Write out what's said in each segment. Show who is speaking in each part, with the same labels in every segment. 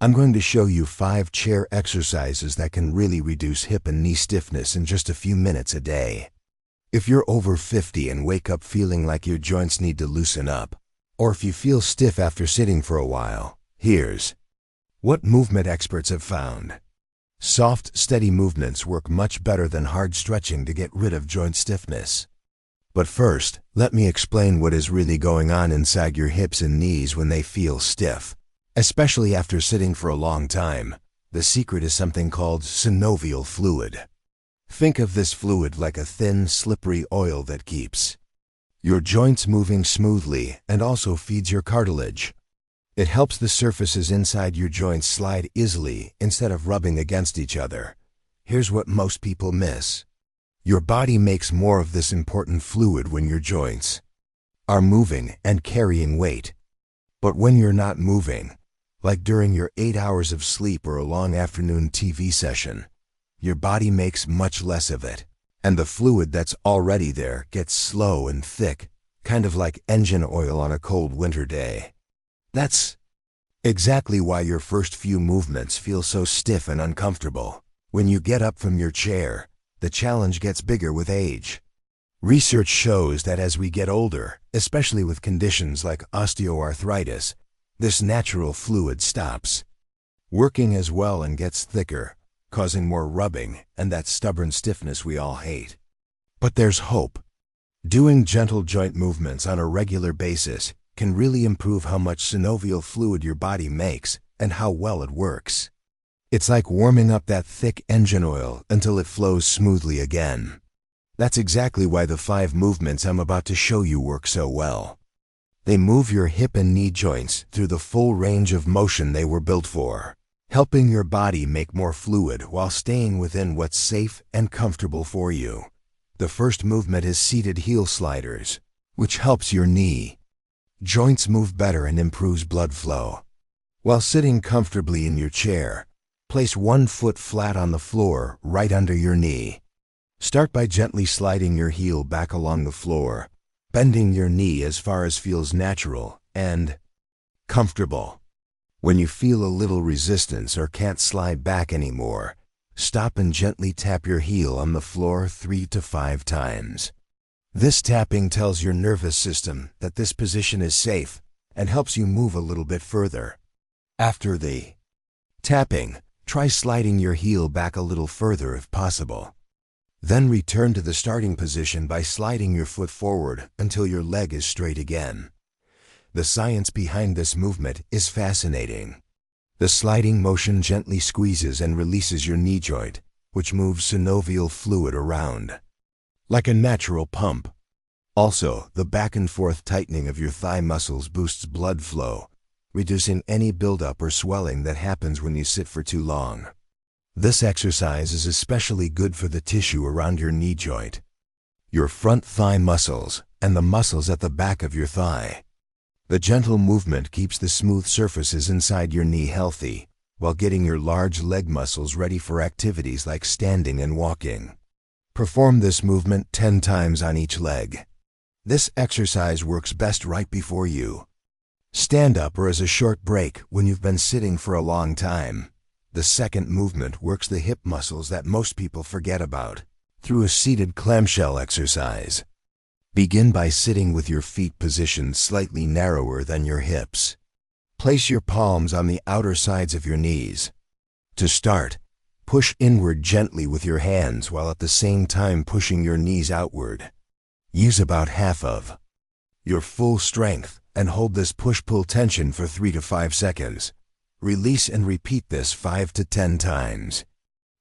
Speaker 1: I'm going to show you 5 chair exercises that can really reduce hip and knee stiffness in just a few minutes a day. If you're over 50 and wake up feeling like your joints need to loosen up, or if you feel stiff after sitting for a while, here's what movement experts have found. Soft, steady movements work much better than hard stretching to get rid of joint stiffness. But first, let me explain what is really going on inside your hips and knees when they feel stiff, especially after sitting for a long time. The secret is something called synovial fluid. Think of this fluid like a thin, slippery oil that keeps your joints moving smoothly and also feeds your cartilage. It helps the surfaces inside your joints slide easily instead of rubbing against each other. Here's what most people miss. Your body makes more of this important fluid when your joints are moving and carrying weight. But when you're not moving, like during your 8 hours of sleep or a long afternoon TV session, your body makes much less of it, and the fluid that's already there gets slow and thick, kind of like engine oil on a cold winter day. That's exactly why your first few movements feel so stiff and uncomfortable. When you get up from your chair, the challenge gets bigger with age. Research shows that as we get older, especially with conditions like osteoarthritis, this natural fluid stops working as well and gets thicker, causing more rubbing and that stubborn stiffness we all hate. But there's hope. Doing gentle joint movements on a regular basis can really improve how much synovial fluid your body makes and how well it works. It's like warming up that thick engine oil until it flows smoothly again. That's exactly why the 5 movements I'm about to show you work so well. They move your hip and knee joints through the full range of motion they were built for, helping your body make more fluid while staying within what's safe and comfortable for you. The first movement is seated heel sliders, which helps your knee joints move better and improves blood flow. While sitting comfortably in your chair, place one foot flat on the floor right under your knee. Start by gently sliding your heel back along the floor, bending your knee as far as feels natural and comfortable. When you feel a little resistance or can't slide back anymore, stop and gently tap your heel on the floor 3 to 5 times. This tapping tells your nervous system that this position is safe and helps you move a little bit further. After the tapping, try sliding your heel back a little further if possible. Then return to the starting position by sliding your foot forward until your leg is straight again. The science behind this movement is fascinating. The sliding motion gently squeezes and releases your knee joint, which moves synovial fluid around like a natural pump. Also, the back and forth tightening of your thigh muscles boosts blood flow, reducing any buildup or swelling that happens when you sit for too long. This exercise is especially good for the tissue around your knee joint, your front thigh muscles, and the muscles at the back of your thigh. The gentle movement keeps the smooth surfaces inside your knee healthy, while getting your large leg muscles ready for activities like standing and walking. Perform this movement 10 times on each leg. This exercise works best right before you stand up or as a short break when you've been sitting for a long time. The second movement works the hip muscles that most people forget about through a seated clamshell exercise. Begin by sitting with your feet positioned slightly narrower than your hips. Place your palms on the outer sides of your knees. To start, push inward gently with your hands while at the same time pushing your knees outward. Use about half of your full strength and hold this push-pull tension for 3 to 5 seconds. Release and repeat this 5 to 10 times.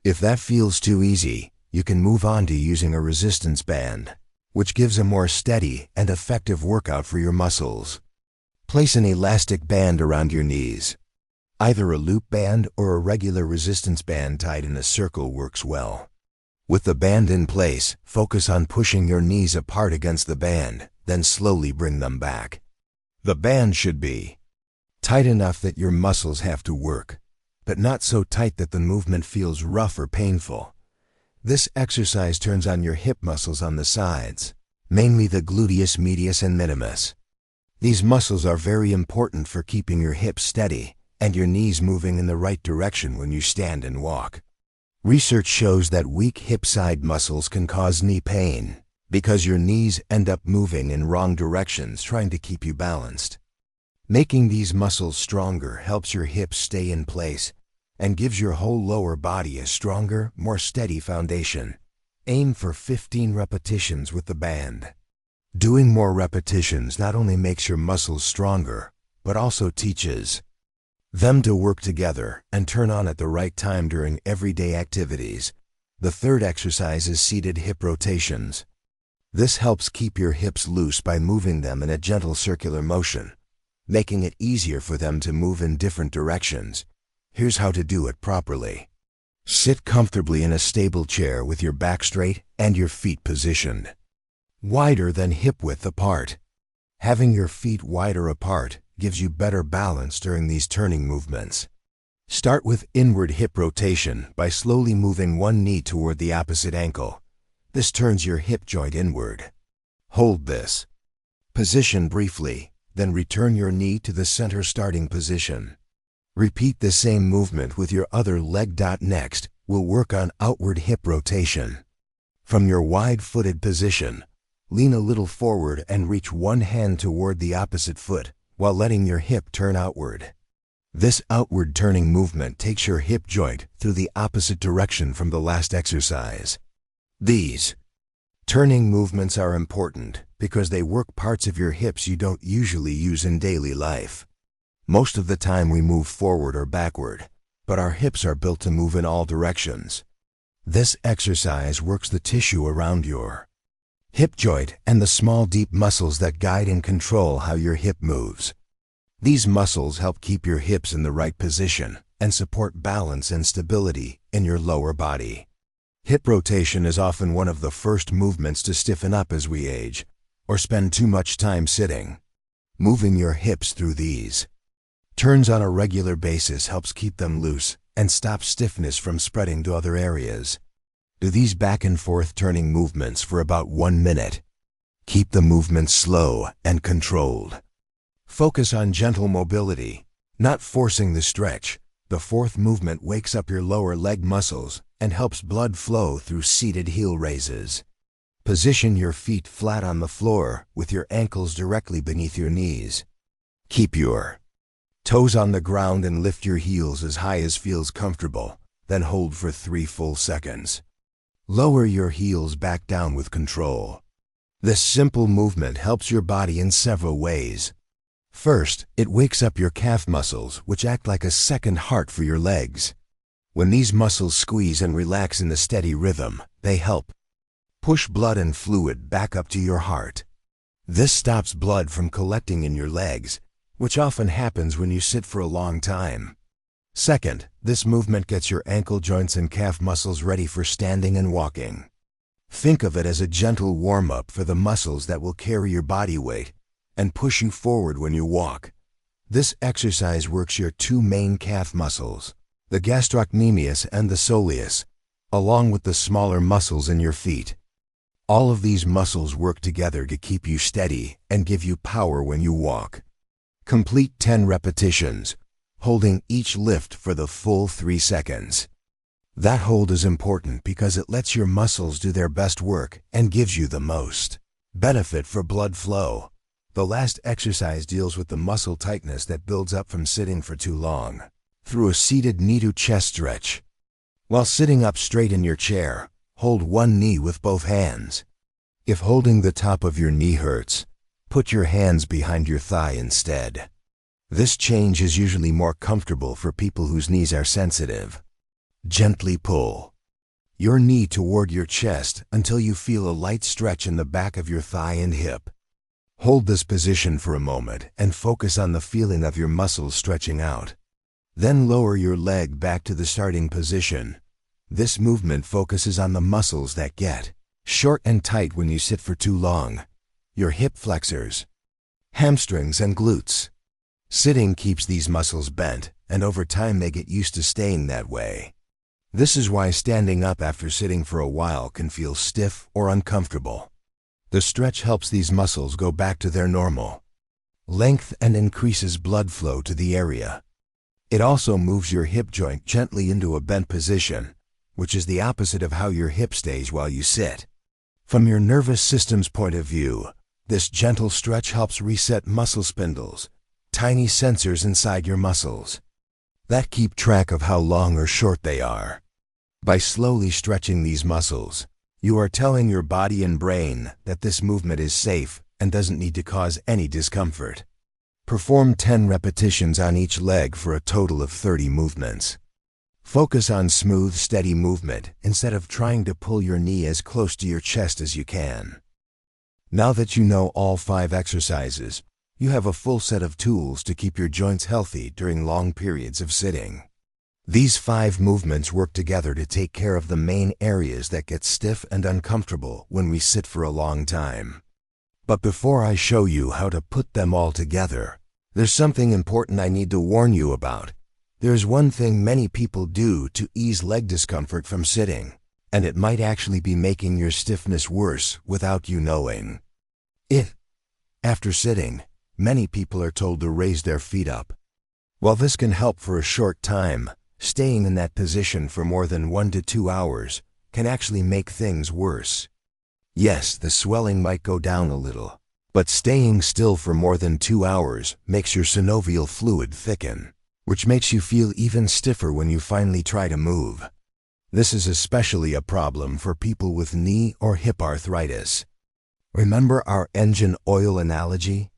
Speaker 1: If that feels too easy, you can move on to using a resistance band, which gives a more steady and effective workout for your muscles. Place an elastic band around your knees. Either a loop band or a regular resistance band tied in a circle works well. With the band in place, focus on pushing your knees apart against the band, then slowly bring them back. The band should be tight enough that your muscles have to work, but not so tight that the movement feels rough or painful. This exercise turns on your hip muscles on the sides, mainly the gluteus medius and minimus. These muscles are very important for keeping your hips steady and your knees moving in the right direction when you stand and walk. Research shows that weak hip side muscles can cause knee pain because your knees end up moving in wrong directions trying to keep you balanced. Making these muscles stronger helps your hips stay in place and gives your whole lower body a stronger, more steady foundation. Aim for 15 repetitions with the band. Doing more repetitions not only makes your muscles stronger, but also teaches them to work together and turn on at the right time during everyday activities. The third exercise is seated hip rotations. This helps keep your hips loose by moving them in a gentle circular motion, making it easier for them to move in different directions. Here's how to do it properly. Sit comfortably in a stable chair with your back straight and your feet positioned wider than hip width apart. Having your feet wider apart gives you better balance during these turning movements. Start with inward hip rotation by slowly moving one knee toward the opposite ankle. This turns your hip joint inward. Hold this position briefly, then return your knee to the center starting position. Repeat the same movement with your other leg. Next, we'll work on outward hip rotation. From your wide-footed position, lean a little forward and reach one hand toward the opposite foot while letting your hip turn outward. This outward turning movement takes your hip joint through the opposite direction from the last exercise. These turning movements are important because they work parts of your hips you don't usually use in daily life. Most of the time we move forward or backward, but our hips are built to move in all directions. This exercise works the tissue around your hip joint and the small deep muscles that guide and control how your hip moves. These muscles help keep your hips in the right position and support balance and stability in your lower body. Hip rotation is often one of the first movements to stiffen up as we age or spend too much time sitting. Moving your hips through these turns on a regular basis helps keep them loose and stop stiffness from spreading to other areas. Do these back and forth turning movements for about 1 minute. Keep the movements slow and controlled. Focus on gentle mobility, not forcing the stretch. The fourth movement wakes up your lower leg muscles and helps blood flow through seated heel raises. Position your feet flat on the floor with your ankles directly beneath your knees. Keep your toes on the ground and lift your heels as high as feels comfortable, then hold for 3 full seconds. Lower your heels back down with control. This simple movement helps your body in several ways. First, it wakes up your calf muscles, which act like a second heart for your legs. When these muscles squeeze and relax in a steady rhythm, they help push blood and fluid back up to your heart. This stops blood from collecting in your legs, which often happens when you sit for a long time. Second, this movement gets your ankle joints and calf muscles ready for standing and walking. Think of it as a gentle warm-up for the muscles that will carry your body weight and push you forward when you walk. This exercise works your 2 main calf muscles, the gastrocnemius and the soleus, along with the smaller muscles in your feet. All of these muscles work together to keep you steady and give you power when you walk. Complete 10 repetitions, holding each lift for the full 3 seconds. That hold is important because it lets your muscles do their best work and gives you the most benefit for blood flow. The last exercise deals with the muscle tightness that builds up from sitting for too long. Through a seated knee to chest stretch. While sitting up straight in your chair, hold one knee with both hands. If holding the top of your knee hurts, put your hands behind your thigh instead. This change is usually more comfortable for people whose knees are sensitive. Gently pull your knee toward your chest until you feel a light stretch in the back of your thigh and hip. Hold this position for a moment and focus on the feeling of your muscles stretching out. Then lower your leg back to the starting position. This movement focuses on the muscles that get short and tight when you sit for too long. Your hip flexors, hamstrings, and glutes. Sitting keeps these muscles bent, and over time they get used to staying that way. This is why standing up after sitting for a while can feel stiff or uncomfortable. The stretch helps these muscles go back to their normal length and increases blood flow to the area. It also moves your hip joint gently into a bent position, which is the opposite of how your hip stays while you sit. From your nervous system's point of view, this gentle stretch helps reset muscle spindles, tiny sensors inside your muscles that keep track of how long or short they are. By slowly stretching these muscles, you are telling your body and brain that this movement is safe and doesn't need to cause any discomfort. Perform 10 repetitions on each leg for a total of 30 movements. Focus on smooth, steady movement instead of trying to pull your knee as close to your chest as you can. Now that you know all 5 exercises, you have a full set of tools to keep your joints healthy during long periods of sitting. These 5 movements work together to take care of the main areas that get stiff and uncomfortable when we sit for a long time. But before I show you how to put them all together, there's something important I need to warn you about. There's one thing many people do to ease leg discomfort from sitting, and it might actually be making your stiffness worse without you knowing it. After sitting, many people are told to raise their feet up. While this can help for a short time, staying in that position for more than 1 to 2 hours can actually make things worse. Yes, the swelling might go down a little, but staying still for more than 2 hours makes your synovial fluid thicken, which makes you feel even stiffer when you finally try to move. This is especially a problem for people with knee or hip arthritis. Remember our engine oil analogy?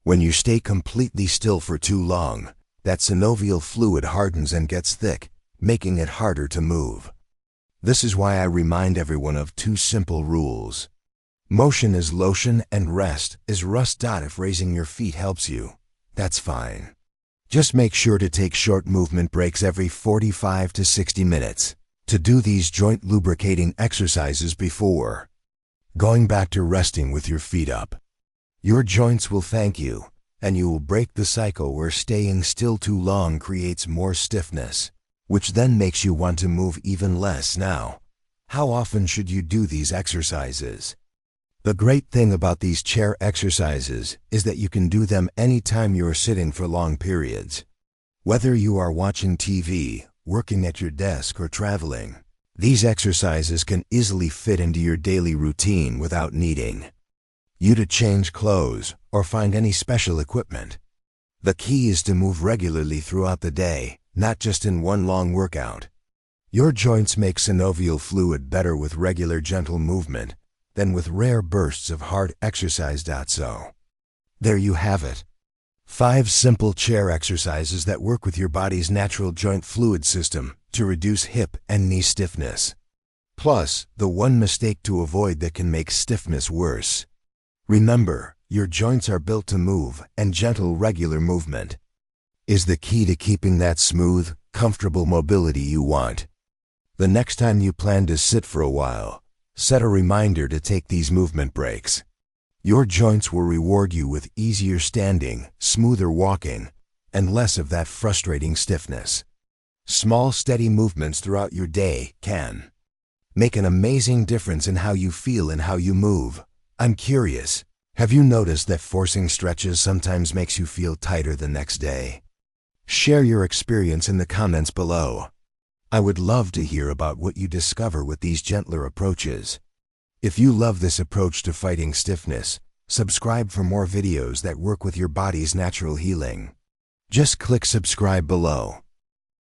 Speaker 1: When you stay completely still for too long, that synovial fluid hardens and gets thick, making it harder to move. This is why I remind everyone of 2 simple rules. Motion is lotion and rest is rust. If raising your feet helps you, that's fine. Just make sure to take short movement breaks every 45 to 60 minutes to do these joint lubricating exercises before going back to resting with your feet up. Your joints will thank you, and you will break the cycle where staying still too long creates more stiffness, which then makes you want to move even less. Now, how often should you do these exercises? The great thing about these chair exercises is that you can do them anytime you are sitting for long periods. Whether you are watching TV, working at your desk, or traveling, these exercises can easily fit into your daily routine without needing you to change clothes or find any special equipment. The key is to move regularly throughout the day, not just in one long workout. Your joints make synovial fluid better with regular gentle movement than with rare bursts of hard exercise. So, there you have it. 5 simple chair exercises that work with your body's natural joint fluid system to reduce hip and knee stiffness. Plus, the one mistake to avoid that can make stiffness worse. Remember, your joints are built to move, and gentle, regular movement is the key to keeping that smooth, comfortable mobility you want. The next time you plan to sit for a while, set a reminder to take these movement breaks. Your joints will reward you with easier standing, smoother walking, and less of that frustrating stiffness. Small, steady movements throughout your day can make an amazing difference in how you feel and how you move. I'm curious, have you noticed that forcing stretches sometimes makes you feel tighter the next day? Share your experience in the comments below. I would love to hear about what you discover with these gentler approaches. If you love this approach to fighting stiffness, subscribe for more videos that work with your body's natural healing. Just click subscribe below.